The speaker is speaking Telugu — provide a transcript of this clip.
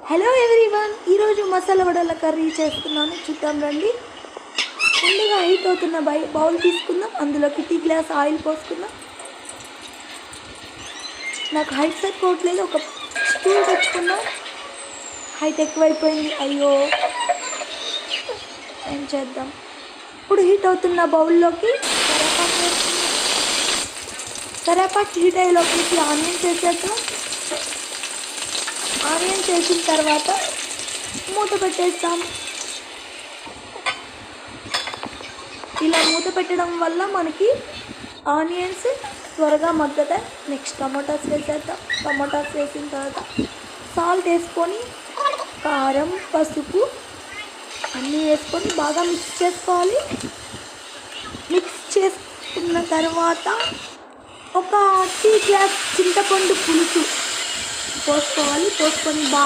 హలో ఎవ్రీవన్, ఈరోజు మసాలా వడల కర్రీ చేస్తున్నాను, చూద్దాం రండి. ముందుగా హీట్ అవుతున్న బౌల్ తీసుకుందాం. అందులోకి టీ గ్లాస్ ఆయిల్ పోసుకుందాం. నాకు హైట్ సరిపోవట్లేదు, ఒక స్పూన్ తెచ్చుకుందాం. హైట్ ఎక్కువైపోయింది, అయ్యో ఏం చేద్దాం. ఇప్పుడు హీట్ అవుతున్న బౌల్లోకి కరేపాకు హీట్ అయ్యేలోకి ఆనియన్స్ వేసేద్దాం. ఆనియన్స్ వేసిన తర్వాత మూత పెట్టేస్తాం. ఇలా మూత పెట్టడం వల్ల మనకి ఆనియన్స్ త్వరగా మగ్గుతాయి. నెక్స్ట్ టమాటాస్ వేసేద్దాం. టమాటాస్ వేసిన తర్వాత సాల్ట్ వేసుకొని కారం, పసుపు అన్నీ వేసుకొని బాగా మిక్స్ చేసుకోవాలి. మిక్స్ చేసుకున్న తర్వాత ఒక టీ గ్లాస్ చింతపండు పులుసు పోసుకొని బాగా